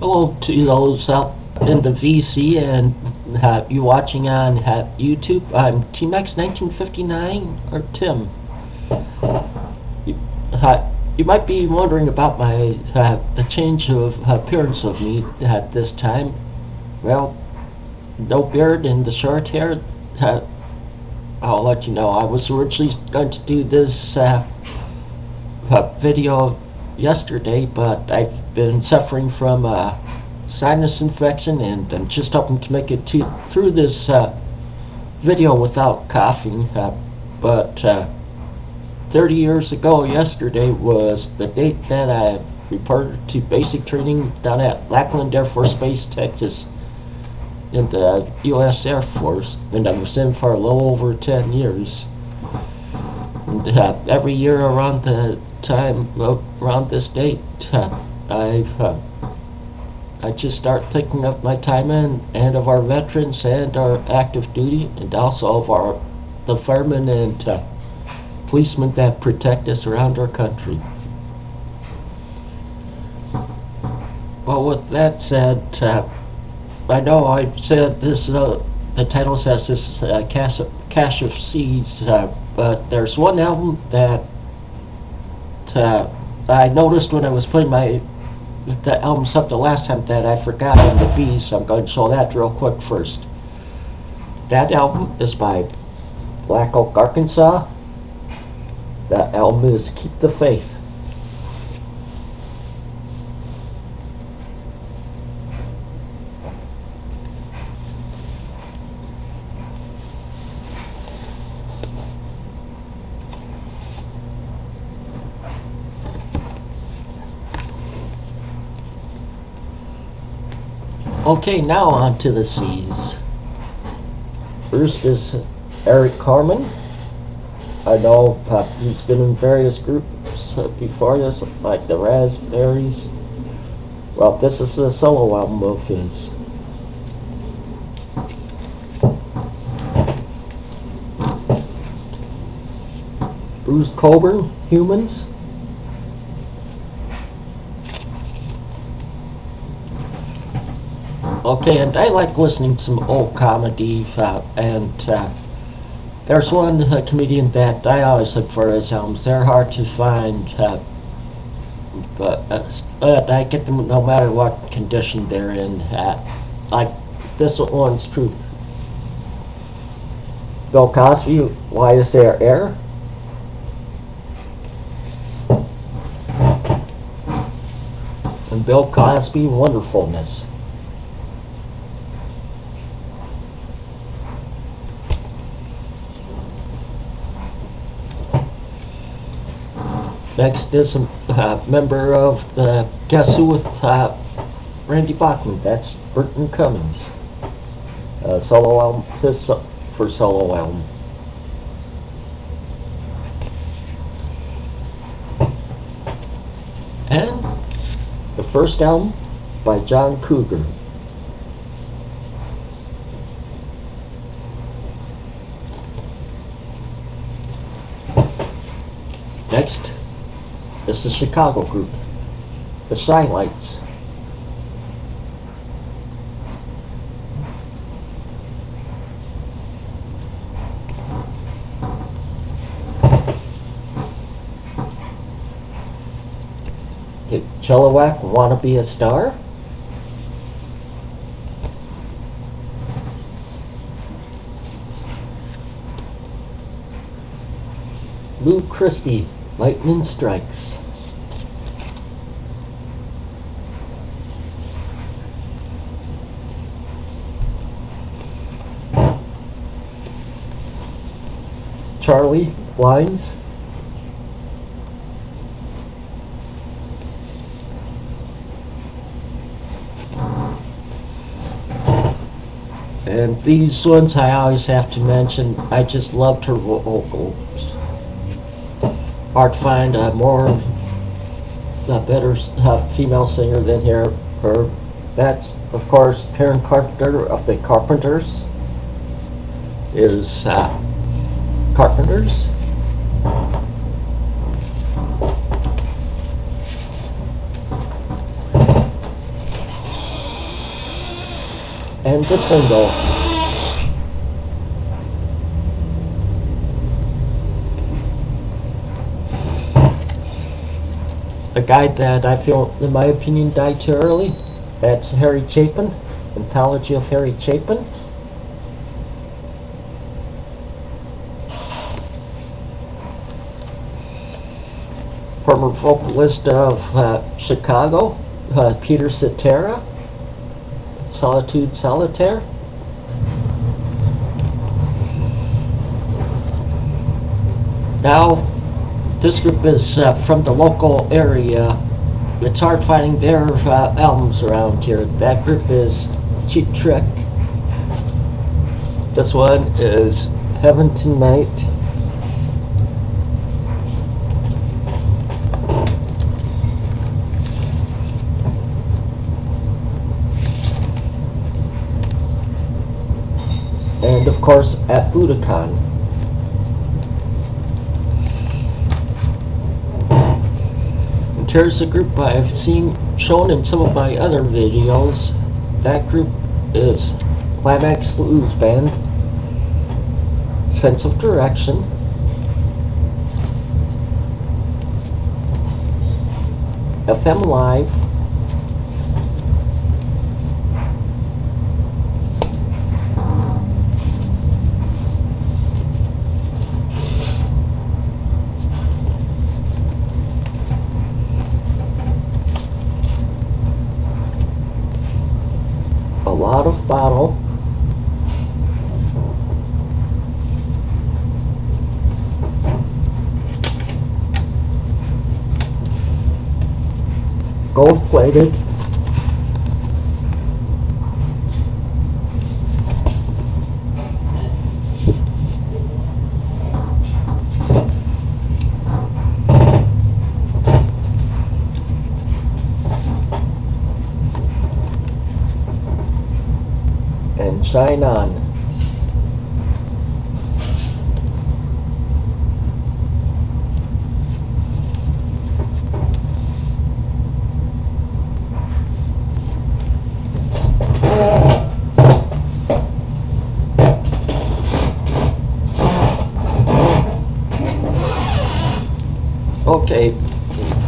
Hello to those out in the VC and you watching on YouTube. I'm T-Max1959, or Tim. You might be wondering about my the change of appearance of me at this time. Well, no beard and the short hair. I'll let you know. I was originally going to do this video yesterday, but I've been suffering from sinus infection, and I'm just hoping to make it through this video without coughing. But 30 years ago yesterday was the date that I reported to basic training down at Lackland Air Force Base, Texas, in the U.S. Air Force, and I was in for a little over 10 years. And every year around the time, around this date, I just start thinking of my time and of our veterans and our active duty, and also of the firemen and policemen that protect us around our country. Well, with that said, I know I said this, the title says this is Cache of Seeds, but there's one album that I noticed when I was putting the albums up the last time that I forgot on the B, so I'm going to show that real quick first. That album is by Black Oak, Arkansas. That album is Keep the Faith. Okay, now on to the C's. First is Eric Carmen. I know he's been in various groups before this, like the Raspberries. Well, this is a solo album of his. Bruce Cockburn, Humans. Okay, and I like listening to some old comedy, and there's one comedian that I always look for his albums. They're hard to find, but I get them no matter what condition they're in. Like this one's true. Bill Cosby, Why Is There Air? And Bill Cosby, Wonderfulness. Next is a member of the Guess Who with Randy Bachman. That's Burton Cummings. Solo album, his first solo album. And the first album by John Cougar. Next, this is a Chicago group, the Shylights. Okay, Chilliwack, Wanna Be a Star. Lou Christie, Lightning Strikes. Charlie Lines. And these ones I always have to mention. I just loved her vocals. Hard to find a better female singer than her. That's, of course, Karen Carpenter of the Carpenters. Is Carpenters. Good thing though. A guy that I feel, in my opinion, died too early. That's Harry Chapin. Anthology of Harry Chapin. Former vocalist of Chicago, Peter Cetera. Solitude Solitaire. Now, this group is from the local area. It's hard finding their albums around here. That group is Cheap Trick. This one is Heaven Tonight. And of course at Budokan. And here's a group I've seen shown in some of my other videos. That group is Climax Blues Band, Sense of Direction, FM Live, A Lot of Bottle, Gold Plated, and Shine On. Okay,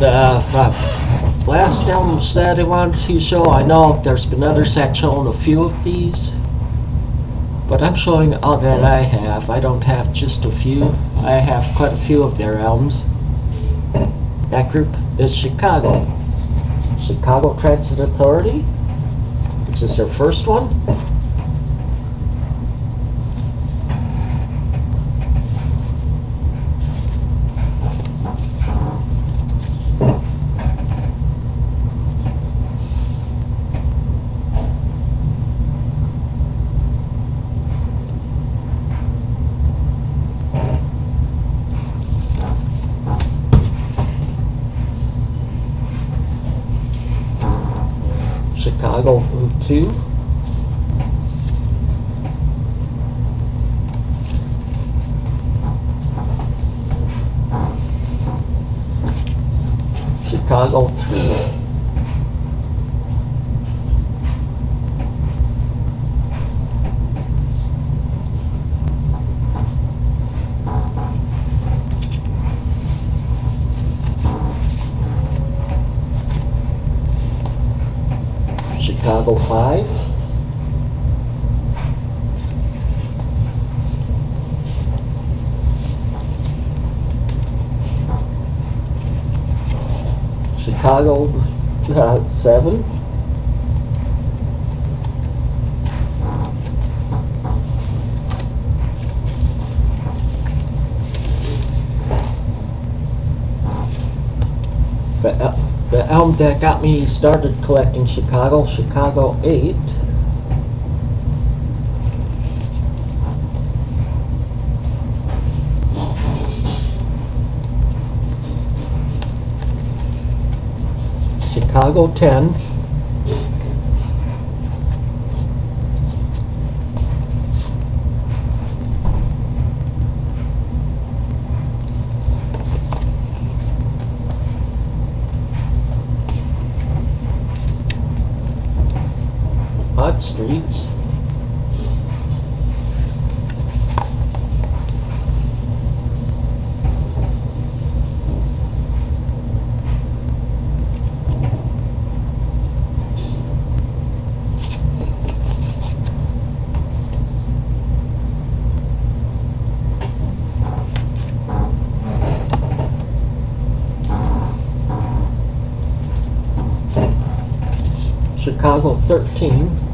the last albums that I wanted to show, I know there's been others that shown a few of these, but I'm showing all that I have. I don't have just a few. I have quite a few of their albums. That group is Chicago. Chicago Transit Authority. This is their first one. Chicago 2. Chicago 3. Chicago 5. Chicago 7. The album that got me started collecting Chicago, Chicago 8. Chicago 10. Hot Streets. Chicago 13.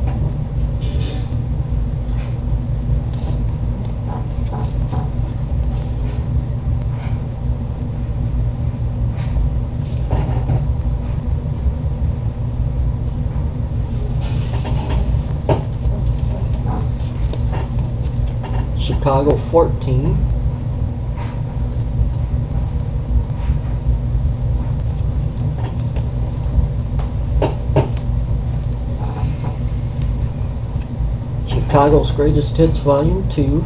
Chicago 14. Chicago's Greatest Hits Volume 2.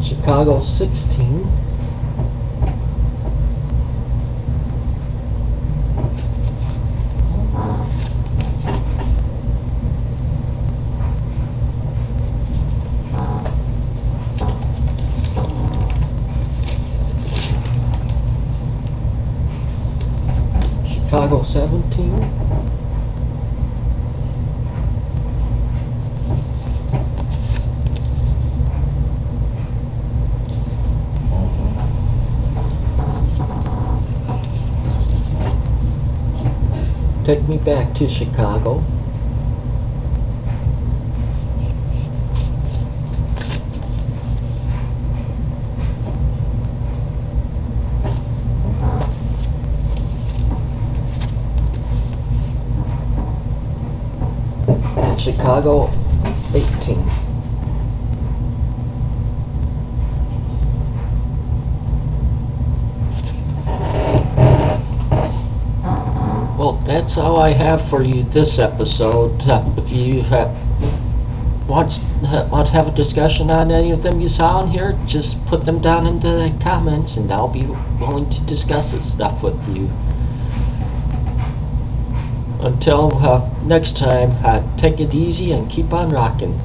Chicago 16. Chicago 17. Take Me Back to Chicago. Chicago 18. Well, that's all I have for you this episode. If you want to have a discussion on any of them you saw in here, just put them down in the comments and I'll be willing to discuss this stuff with you. Until next time, take it easy and keep on rocking.